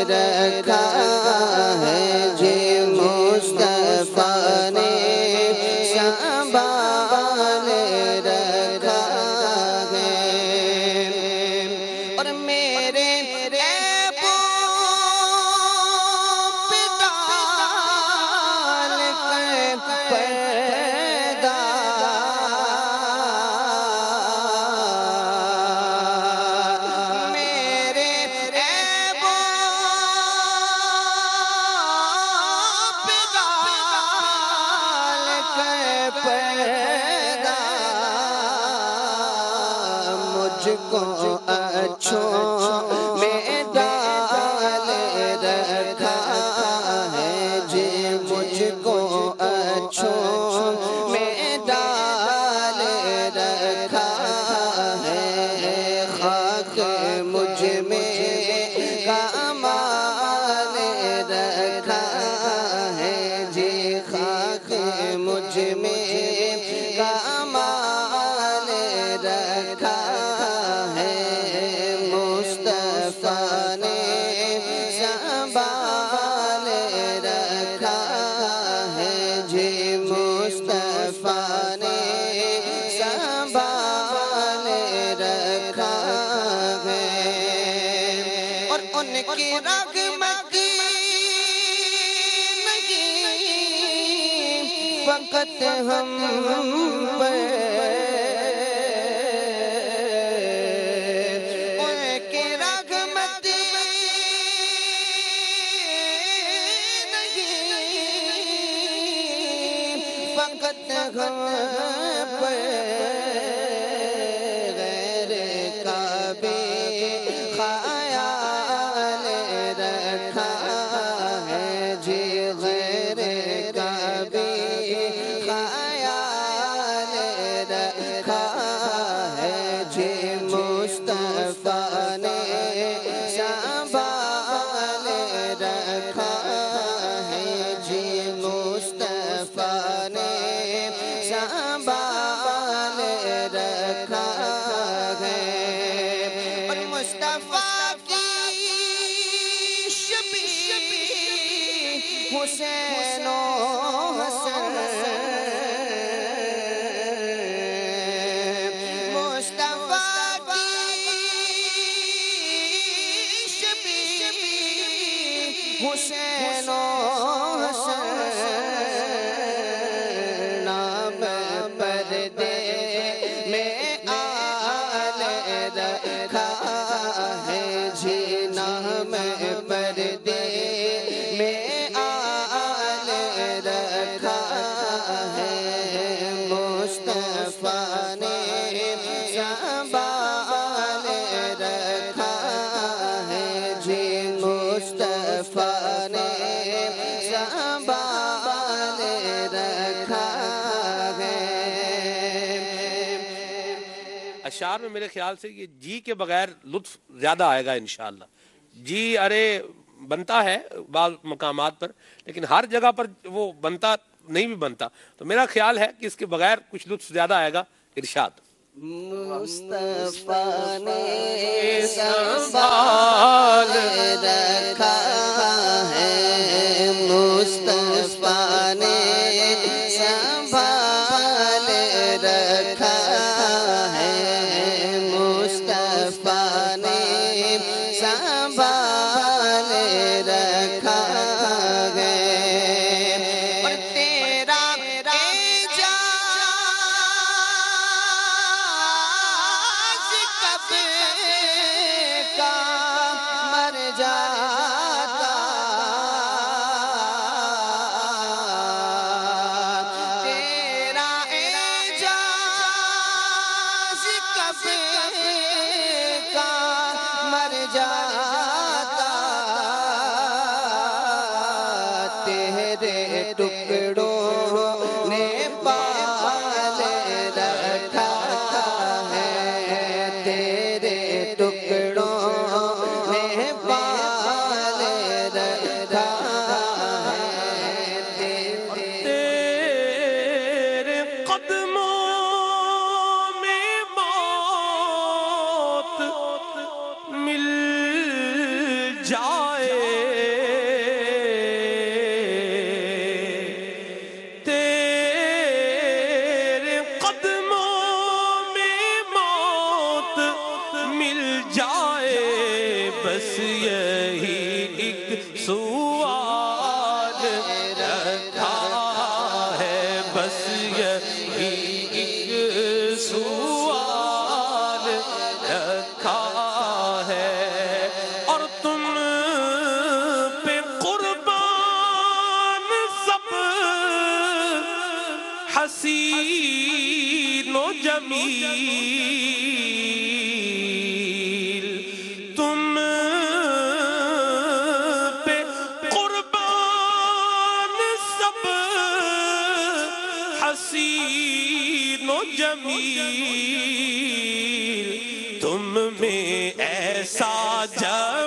رکھا ہے جی مصطفیٰ نے سنبھال رکھا ہے اور میرے عیبوں پہ ڈال کر پردہ میرے عیبوں پہ ڈال کر پردہ مجھ کو اچھوں میں ڈال رکھا ہے جی مجھ کو اچھوں میں ڈال رکھا ہے خاک مجھ میں کمال رکھا ہے جی خاک مجھ میں کمال رکھا ہے مصطفیٰ نے سنبھال رکھا ہے جی مصطفیٰ نے سنبھال رکھا ہے اور ان کی رحمت نہیں فقط ہم پر ان کی رحمت نہیں فقط ہم پر غیر کعبے خیال رکھا ہے جی غیر کعبے خیال رکھا ہے جی مصطفیٰ نے سنبھال رکھا ہے جی مصطفیٰ نے سنبھال رکھا ہے اور مصطفیٰ کی شبیہ حسین و حسن مصطفیٰ کی شبیہ حسین و حسن نام پردے میں آل رکھا ہے جی نام پردے میں آل رکھا ہے مصطفیٰ نے سنبھال رکھا ہے جی مصطفیٰ نے سنبھال رکھا ہے اشعار میں میرے خیال سے یہ جی کے بغیر لطف زیادہ آئے گا انشاءاللہ جی ارے بنتا ہے بعض مقامات پر لیکن ہر جگہ پر وہ بنتا نہیں بھی بنتا تو میرا خیال ہے کہ اس کے بغیر کچھ لطف زیادہ آئے گا ارشاد مصطفیٰ نے سنبھال رکھا ہے مصطفیٰ نے سنبھال رکھا ہے مصطفیٰ نے سنبھال رکھا ہے اور تیرا اعجاز کب کا مر جاتا تیرا اعجاز کب کا مر جاتا تیرے ٹکڑوں نے پال رکھا ہے تیرے ٹکڑوں نے پال رکھا ہے تیرے قدموں میں موت مل جائے بس یہی ایک سوال رکھا ہے، بس یہی ایک سوال رکھا ہے، اور تم پہ قربان سب حسین و جمیل، تم پہ قربان سب حسین و جمیل، تم میں ایسا جمیل